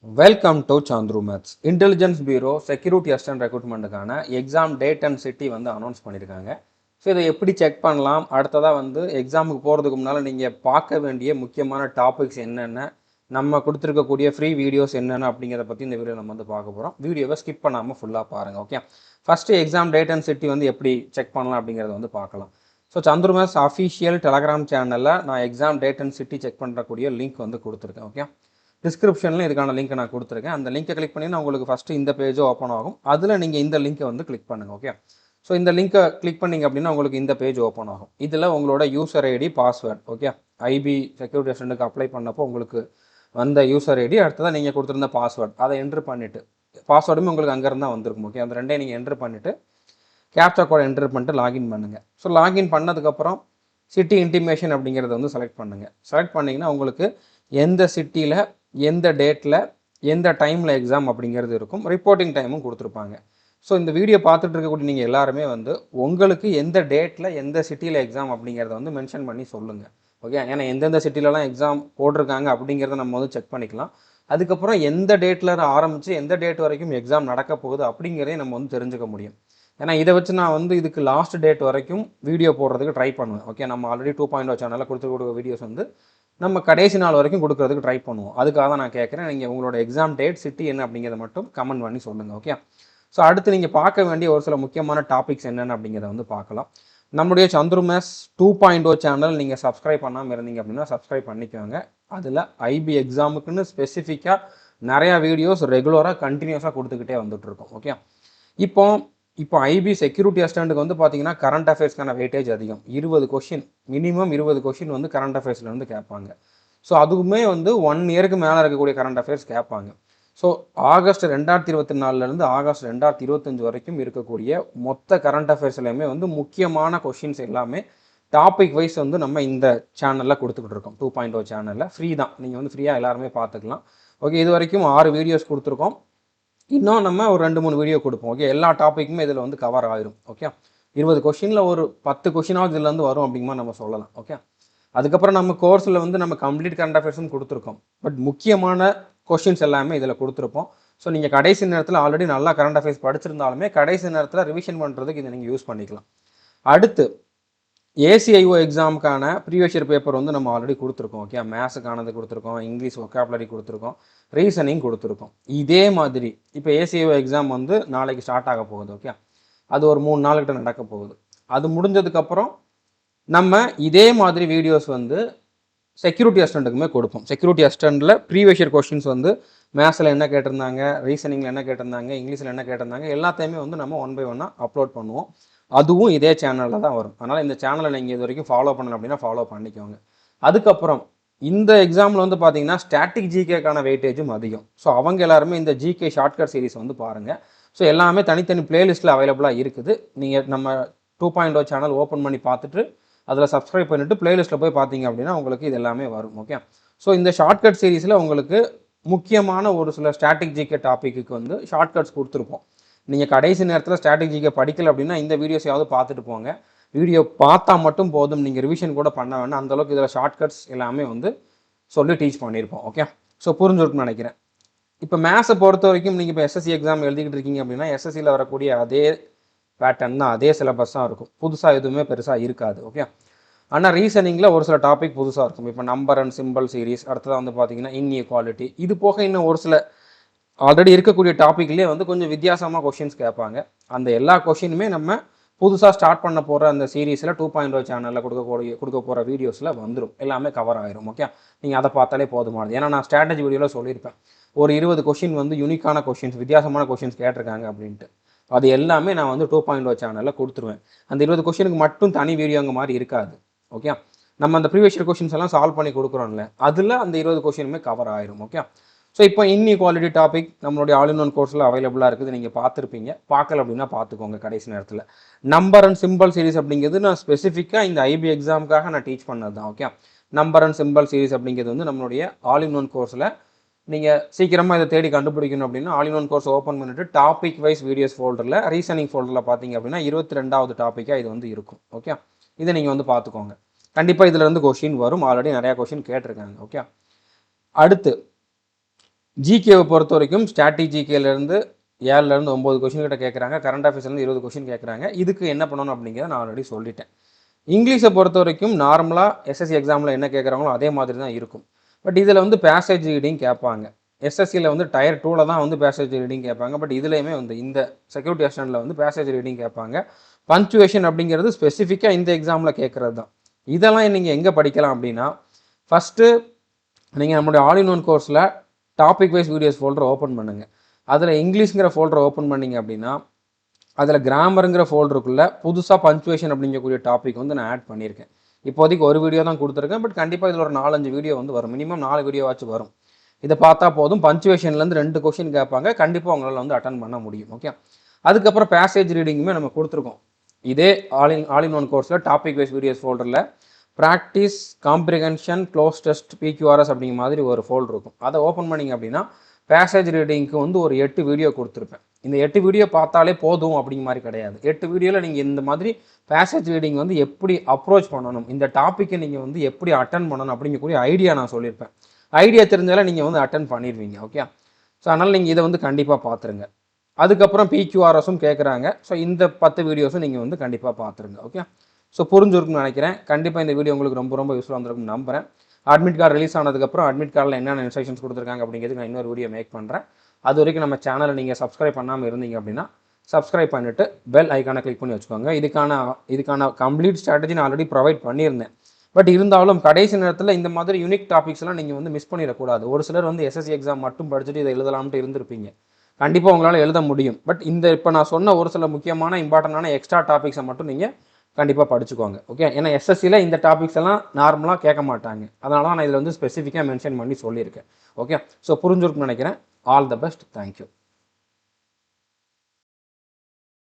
Welcome to Chandru Maths. Intelligence bureau security assistant ரெக்ரூட்மெண்ட்டுக்கான exam date and city வந்து announce பண்ணியிருக்காங்க. So இதை எப்படி செக் பண்ணலாம், அடுத்ததாக வந்து எக்ஸாமுக்கு போகிறதுக்கு முன்னால் நீங்கள் பார்க்க வேண்டிய முக்கியமான டாபிக்ஸ் என்னென்ன, நம்ம கொடுத்துருக்கக்கூடிய ஃப்ரீ வீடியோஸ் என்னென்ன அப்படிங்கிறத பற்றி இந்த வீடியோ நம்ம வந்து பார்க்க போகிறோம். வீடியோவை ஸ்கிப் பண்ணாமல் ஃபுல்லாக பாருங்கள். Okay, first exam date and city வந்து எப்படி செக் பண்ணலாம் அப்படிங்கிறத வந்து பார்க்கலாம். So Chandru Maths official Telegram சேனலில் நான் exam date and city check பண்ணுறக்கூடிய லிங்க் வந்து கொடுத்துருக்கேன். ஓகே, டிஸ்கிரிப்ஷனில் இதுக்கான லிங்க்கை நான் கொடுத்துருக்கேன். அந்த லிங்க்கை கிளிக் பண்ணிங்கன்னா உங்களுக்கு ஃபஸ்ட்டு இந்த பேஜோ ஓப்பன் ஆகும். அதில் நீங்கள் இந்த லிங்க்கை வந்து கிளிக் பண்ணுங்கள். ஓகே, ஸோ இந்த லிங்க்கை கிளிக் பண்ணிங்க அப்படின்னா உங்களுக்கு இந்த பேஜ் ஓப்பன் ஆகும். இதில் உங்களோட user ID, password, okay, IB security அசிஸ்டண்ட்டுக்கு அப்ளை பண்ணப்போ உங்களுக்கு வந்த யூசர் ஐடி, அடுத்ததான் நீங்கள் கொடுத்துருந்த பாஸ்வேர்டு, அதை என்ட்ரு பண்ணிவிட்டு, பாஸ்வேர்டுமே உங்களுக்கு அங்கேருந்து தான் வந்திருக்கும். ஓகே, அந்த ரெண்டையும் நீங்கள் என்ட்ரு பண்ணிவிட்டு கேப்சா கோட் என்ட்ரு பண்ணிட்டு லாகின் பண்ணுங்கள். ஸோ லாகின் பண்ணதுக்கப்புறம் சிட்டி இன்டிமேஷன் அப்படிங்கிறத வந்து செலக்ட் பண்ணுங்கள். செலக்ட் பண்ணிங்கன்னா உங்களுக்கு எந்த சிட்டியில் எந்த டேட்டில் எந்த டைமில் எக்ஸாம் அப்படிங்கிறது இருக்கும். ரிப்போர்ட்டிங் டைமும் கொடுத்துருப்பாங்க. ஸோ இந்த வீடியோ பார்த்துட்டு இருக்கக்கூடிய நீங்கள் எல்லாருமே வந்து உங்களுக்கு எந்த டேட்டில் எந்த சிட்டியில் எக்ஸாம் அப்படிங்கிறத வந்து மென்ஷன் பண்ணி சொல்லுங்கள். ஓகே, ஏன்னா எந்தெந்த சிட்டிலலாம் எக்ஸாம் போட்டிருக்காங்க அப்படிங்கிறத நம்ம வந்து செக் பண்ணிக்கலாம். அதுக்கப்புறம் எந்த டேட்டில் ஆரம்பித்து எந்த டேட் வரைக்கும் எக்ஸாம் நடக்க போகுது அப்படிங்கிறதே நம்ம வந்து தெரிஞ்சுக்க முடியும். ஏன்னா இதை வச்சு நான் வந்து இதுக்கு லாஸ்ட் டேட் வரைக்கும் வீடியோ போடுறதுக்கு ட்ரை பண்ணுவேன். ஓகே, நம்ம ஆல்ரெடி 2.0 சேனலில் கொடுத்துருக்க வீடியோஸ் வந்து நம்ம கடைசி நாள் வரைக்கும் கொடுக்குறதுக்கு ட்ரை பண்ணுவோம். அதுக்காக தான் நான் கேட்குறேன், நீங்கள் உங்களோட எக்ஸாம் டேட் சிட்டி என்ன அப்படிங்கிறத மட்டும் கமெண்ட் பண்ணி சொல்லுங்கள். ஓகே, ஸோ அடுத்து நீங்கள் பார்க்க வேண்டிய ஒரு சில முக்கியமான டாபிக்ஸ் என்னென்ன அப்படிங்கிறத வந்து பார்க்கலாம். நம்முடைய சாந்த்ரு மேத்ஸ் 2.0 சேனல் நீங்கள் சப்ஸ்கிரைப் பண்ணாமல் இருந்தீங்க அப்படின்னா சப்ஸ்கிரைப் பண்ணிக்கோங்க. அதில் ஐபி எக்ஸாமுக்குன்னு ஸ்பெசிஃபிக்காக நிறையா வீடியோஸ் ரெகுலராக கண்டினியூஸாக கொடுத்துக்கிட்டே வந்துட்டுருக்கோம். ஓகே, இப்போ ஐபி செக்யூரிட்டி அசிஸ்டண்ட்டுக்கு வந்து பார்த்தீங்கன்னா கரண்ட் அஃபேர்ஸ்க்கான வெயிட்டேஜ் அதிகம். 20 கொஷின், மினிமம் 20 கொஷின் வந்து கரண்ட் அஃபேர்ஸ்லேருந்து கேட்பாங்க. ஸோ அதுவுமே வந்து 1 இயருக்கு மேலே இருக்கக்கூடிய கரண்ட் அஃபேர்ஸ் கேட்பாங்க. ஸோ ஆகஸ்ட் 2024 ஆகஸ்ட் 2025 வரைக்கும் இருக்கக்கூடிய மொத்த கரண்ட் அஃபேர்ஸ்லையுமே வந்து முக்கியமான கொஷின்ஸ் எல்லாமே டாபிக் வைஸ் வந்து நம்ம இந்த சேனலில் கொடுத்துக்கிட்டு இருக்கோம். 2.0 சேனலில் ஃப்ரீ தான், நீங்கள் வந்து ஃப்ரீயாக எல்லாருமே பார்த்துக்கலாம். ஓகே, இது வரைக்கும் 6 வீடியோஸ் கொடுத்துருக்கோம். இன்னும் நம்ம ஒரு 2-3 வீடியோ கொடுப்போம். ஓகே, எல்லா டாப்பிக்குமே இதில் வந்து கவர் ஆயிரும். ஓகே, 20 கொஷினில் ஒரு 10 கொஷினாவது இதில் வந்து வரும் அப்படிங்குமா நம்ம சொல்லலாம். ஓகே, அதுக்கப்புறம் நம்ம கோர்ஸில் வந்து நம்ம கம்ப்ளீட் கரண்ட் அஃபேர்ஸும் கொடுத்துருக்கோம். பட் முக்கியமான கொஷின்ஸ் எல்லாமே இதில் கொடுத்துருப்போம். ஸோ நீங்கள் கடைசி நேரத்தில் ஆல்ரெடி நல்லா கரண்ட் அஃபேர்ஸ் படிச்சிருந்தாலுமே கடைசி நேரத்தில் ரிவிஷன் பண்ணுறதுக்கு இதை நீங்கள் யூஸ் பண்ணிக்கலாம். அடுத்து ஏசிஐஓ எக்ஸாமுக்கான ப்ரீவியஸ் இயர் பேப்பர் வந்து நம்ம ஆல்ரெடி கொடுத்துருக்கோம். ஓகே, மேத்ஸுக்கானது கொடுத்துருக்கோம், இங்கிலீஷ் ஒக்காபுலரி கொடுத்துருக்கோம், ரீசனிங் கொடுத்துருக்கோம். இதே மாதிரி இப்போ ஏசிஐஓ எக்ஸாம் வந்து நாளைக்கு ஸ்டார்ட் ஆக போகுது. ஓகே, அது ஒரு 3 நாள்கிட்ட நடக்க போகுது. அது முடிஞ்சதுக்கப்புறம் நம்ம இதே மாதிரி வீடியோஸ் வந்து செக்யூரிட்டி அசிஸ்டண்ட்டுக்குமே கொடுப்போம். செக்யூரிட்டி அசிஸ்டண்ட்டில் ப்ரீவியஸ் இயர் கொஸ்டின்ஸ் வந்து மேத்ஸில் என்ன கேட்டிருந்தாங்க, ரீசனிங்கில் என்ன கேட்டிருந்தாங்க, இங்கிலீஷில் என்ன கேட்டிருந்தாங்க, எல்லாத்தையுமே வந்து நம்ம 1 by 1 அப்லோட் பண்ணுவோம். அதுவும் இதே சேனலில் தான் வரும். அதனால் இந்த சேனலை நீங்கள் இது வரைக்கும் ஃபாலோ பண்ணல அப்படின்னா ஃபாலோ பண்ணிக்கோங்க. அதுக்கப்புறம் இந்த எக்ஸாமில் வந்து பார்த்தீங்கன்னா ஸ்டாட்டிக் ஜிகேக்கான வெயிட்டேஜும் அதிகம். ஸோ அவங்க எல்லாருமே இந்த ஜிகே ஷார்ட்கட் சீரிஸ் வந்து பாருங்கள். ஸோ எல்லாமே தனித்தனி பிளேலிஸ்ட்டில் அவைலபிளாக இருக்குது. நீங்கள் நம்ம 2.0 சேனல் ஓப்பன் பண்ணி பார்த்துட்டு அதில் சப்ஸ்கிரைப் பண்ணிவிட்டு பிளேலிஸ்ட்டில் போய் பார்த்தீங்க அப்படின்னா உங்களுக்கு இது எல்லாமே வரும். ஓகே, ஸோ இந்த ஷார்ட்கட் சீரிஸில் உங்களுக்கு முக்கியமான ஒரு சில ஸ்டாட்டிக் ஜிகே டாப்பிக்கு வந்து ஷார்ட்கட்ஸ் கொடுத்துருப்போம். நீங்கள் கடைசி நேரத்தில் ஸ்டாட்டிக் ஜிகே படிக்கல அப்படின்னா இந்த வீடியோஸையாவது பார்த்துட்டு போங்க. வீடியோ பார்த்தா மட்டும் போதும், நீங்கள் ரிவிஷன் கூட பண்ண வேண்டாம். அந்தளவுக்கு இதில் ஷார்ட்கட்ஸ் எல்லாமே வந்து சொல்லி டீச் பண்ணியிருப்போம். ஓகே, ஸோ புரிஞ்சுருக்குன்னு நினைக்கிறேன். இப்போ மேத்ஸை பொறுத்த வரைக்கும் நீங்கள் இப்போ எஸ்எஸ்சி எக்ஸாம் எழுதிக்கிட்டு இருக்கீங்க அப்படின்னா எஸ்எஸ்சியில் வரக்கூடிய அதே பேட்டர்ன் தான், அதே சிலபஸ் தான் இருக்கும். புதுசாக எதுவுமே பெருசாக இருக்காது. ஓகே, ஆனால் ரீசனிங்கில் ஒரு சில டாபிக் புதுசாக இருக்கும். இப்போ நம்பர் அண்ட் சிம்பிள் சீரிஸ், அடுத்ததாக வந்து பார்த்தீங்கன்னா இன்இக்வாலிட்டி, இது போக இன்னும் ஒரு சில ஆல்ரெடி இருக்கக்கூடிய டாப்பிக்லேயே வந்து கொஞ்சம் வித்தியாசமாக கொஷின்ஸ் கேட்பாங்க. அந்த எல்லா கொஷினுமே நம்ம புதுசாக ஸ்டார்ட் பண்ண போகிற அந்த சீரீஸில் 2.0 சேனலில் கொடுக்க போகிற வீடியோஸில் வந்துடும், எல்லாமே கவர் ஆகிரும். ஓகே, நீங்கள் அதை பார்த்தாலே போதுமானது. ஏன்னா நான் ஸ்ட்ராட்டஜி வீடியோவில் சொல்லியிருப்பேன், ஒரு 20 கொஷின் வந்து யூனிக்கான கொஷின்ஸ், வித்தியாசமான கொஷின்ஸ் கேட்டிருக்காங்க அப்படின்ட்டு. அது எல்லாமே நான் வந்து 2.0 சேனலில் கொடுத்துருவேன். அந்த 20 கொஷினுக்கு மட்டும் தனி வீடியோங்க மாதிரி இருக்காது. ஓகே, நம்ம அந்த ப்ரீவியஸ் இயர் கொஷின்ஸ் எல்லாம் சால்வ் பண்ணி கொடுக்குறோம்ல, அதில் அந்த 20 கொஷினுமே கவர் ஆயிரும். ஓகே, ஸோ இப்போ இன்இக்வாலிட்டி டாபிக் நம்மளுடைய ஆல் இன் ஒன் கோர்ஸில் அவைலபிளாக இருக்குது. நீங்கள் பார்த்துருப்பீங்க, பார்க்கல அப்படின்னா பார்த்துக்கோங்க கடைசி நேரத்தில். நம்பர் அண்ட் சிம்பிள் சீரிஸ் அப்படிங்கிறது நான் ஸ்பெசிஃபிக்காக இந்த ஐபி எக்ஸாமுக்காக நான் டீச் பண்ணது தான். Okay, number and simple series அப்படிங்கிறது வந்து நம்மளுடைய ஆல் இன் ஒன் கோர்ஸில் நீங்கள் சீக்கிரமாக இதை தேடி கண்டுபிடிக்கணும் அப்படின்னா all in one course open பண்ணிவிட்டு டாபிக் வைஸ் வீடியோஸ் ஃபோல்டரில் ரீசனிங் ஃபோல்டரில் பார்த்தீங்க அப்படின்னா 22வது டாப்பிக்காக இது வந்து இருக்கும். ஓகே, இதை நீங்கள் வந்து பார்த்துக்கோங்க. கண்டிப்பாக இதில் வந்து கொஷின் வரும், ஆல்ரெடி நிறையா கொஷின் கேட்டிருக்காங்க. ஓகே, அடுத்து ஜிகேவை பொறுத்த வரைக்கும் ஸ்ட்ராட்டஜிகேலேருந்து 7லேருந்து 9 கொஷின் கிட்ட கேட்குறாங்க, கரண்ட் அஃபேர்ஸ்லேருந்து 20 கொஷின் கேட்குறாங்க. இதுக்கு என்ன பண்ணணும் அப்படிங்கிறத நான் ஆல்ரெடி சொல்லிட்டேன். இங்கிலீஷை பொறுத்த வரைக்கும் நார்மலாக எஸ்எஸ்சி எக்ஸாமில் என்ன கேட்குறாங்களோ அதே மாதிரி தான் இருக்கும். பட் இதில் வந்து பேசேஜ் ரீடிங் கேட்பாங்க. எஸ்எஸ்சியில் வந்து டயர் 2ல் தான் வந்து பேசேஜ் ரீடிங் கேட்பாங்க. பட் இதுலேயுமே வந்து இந்த செக்யூரிட்டி அசிஸ்டண்ட்டில் வந்து பேசேஜ் ரீடிங் கேட்பாங்க. பங்க்சுவேஷன் அப்படிங்கிறது ஸ்பெசிஃபிக்காக இந்த எக்ஸாமில் கேட்குறது தான். இதெல்லாம் நீங்கள் எங்கே படிக்கலாம் அப்படின்னா, ஃபஸ்ட்டு நீங்கள் நம்மளுடைய ஆல் இன் ஒன் கோர்ஸில் topic wise videos folder open பண்ணுங்கள். அதில் இங்கிலீஷ்ங்கிற ஃபோல்டர் ஓப்பன் பண்ணிங்க அப்படின்னா அதில் கிராமருங்கிற ஃபோல்டருக்குள்ளே புதுசாக பங்க்சுவேஷன் அப்படிங்கக்கூடிய டாபிக் வந்து நான் ஆட் பண்ணியிருக்கேன். இப்போதைக்கு ஒரு வீடியோ தான் கொடுத்துருக்கேன். பட் கண்டிப்பாக இதில் ஒரு 4-5 வீடியோ வந்து வரும். மினிமம் 4 வீடியோவாச்சும் வரும். இதை பார்த்தா போதும். பங்க்சுவேஷன்லேருந்து 2 கொஷின் கேட்பாங்க. கண்டிப்பாக உங்களால் வந்து அட்டன் பண்ண முடியும். ஓகே. அதுக்கப்புறம் பேசேஜ் ரீடிங்குமே நம்ம கொடுத்துருக்கோம். இதே ஆல் இன் ஒன் கோர்ஸில் டாபிக் வைஸ் வீடியோஸ் ஃபோல்டரில் practice, comprehension, cloze test, PQRS அப்படிங்கிற மாதிரி ஒரு ஃபோல்டர் இருக்கும். அதை ஓப்பன் பண்ணிங்க அப்படின்னா பேசேஜ் ரீடிங்க்கு வந்து ஒரு 8 வீடியோ கொடுத்துருப்பேன். இந்த 8 வீடியோ பார்த்தாலே போதும் அப்படிங்கிற மாதிரி கிடையாது. 8 வீடியோவில் நீங்கள் இந்த மாதிரி பேசேஜ் ரீடிங் வந்து எப்படி அப்ரோச் பண்ணணும், இந்த டாப்பிக்கை நீங்கள் வந்து எப்படி அட்டன் பண்ணணும் அப்படிங்கக்கூடிய ஐடியா நான் சொல்லியிருப்பேன். ஐடியா தெரிஞ்சாலும் நீங்கள் வந்து அட்டன் பண்ணிடுவீங்க. ஓகே. ஸோ அதனால் நீங்கள் இதை வந்து கண்டிப்பாக பார்த்துருங்க. அதுக்கப்புறம் பிக்யூஆர்எஸும் கேட்குறாங்க. ஸோ இந்த 10 வீடியோஸும் நீங்கள் வந்து கண்டிப்பாக பார்த்துருங்க. ஓகே. ஸோ புரிஞ்சிருக்குன்னு நினைக்கிறேன். கண்டிப்பாக இந்த வீடியோ உங்களுக்கு ரொம்ப யூஸ்ஃபுல்லாக வந்திருக்குன்னு நம்புகிறேன். அட்மிட் கார்டு ரிலீஸ் ஆனதுக்கப்புறம் அட்மிட் கார்டில் என்னென்ன இன்ஸ்ட்ரக்ஷன்ஸ் கொடுத்துருக்காங்க அப்படிங்கிறது நான் இன்னொரு வீடியோ மேக் பண்ணுறேன். அது வரைக்கும் நம்ம சேனலை நீங்கள் சப்ஸ்கிரைப் பண்ணாமல் இருந்தீங்க அப்படின்னா சப்ஸ்கிரைப் பண்ணிவிட்டு பெல் ஐக்கானை கிளிக் பண்ணி வச்சுக்கோங்க. இதுக்கான கம்ப்ளீட் ஸ்ட்ராட்டஜி நான் ஆல்ரெடி ப்ரொவைட் பண்ணியிருந்தேன். பட் இருந்தாலும் கடைசி நேரத்தில் இந்த மாதிரி யூனிக் டாபிக்ஸ்லாம் நீங்கள் வந்து மிஸ் பண்ணிடக்கூடாது. ஒரு சிலர் வந்து எஸ்எஸ்சி எக்ஸாம் மட்டும் படிச்சுட்டு இதை எழுதலாம்ட்டு இருந்திருப்பீங்க. கண்டிப்பாக உங்களால் எழுத முடியும். பட் இப்போ நான் சொன்ன ஒரு சில முக்கியமான இம்பார்ட்டண்டான எக்ஸ்ட்ரா டாபிக்ஸை மட்டும் நீங்கள் கண்டிப்பாக படிச்சுக்கோங்க. ஓகே. ஏன்னா எஸ்எஸ்சியில் இந்த டாபிக்ஸ் எல்லாம் நார்மலாக கேட்க மாட்டாங்க. அதனால தான் நான் இதில் வந்து ஸ்பெசிஃபிக்காக மென்ஷன் பண்ணி சொல்லியிருக்கேன். ஓகே. ஸோ புரிஞ்சிருக்குன்னு நினைக்கிறேன். All the best. தேங்க்யூ.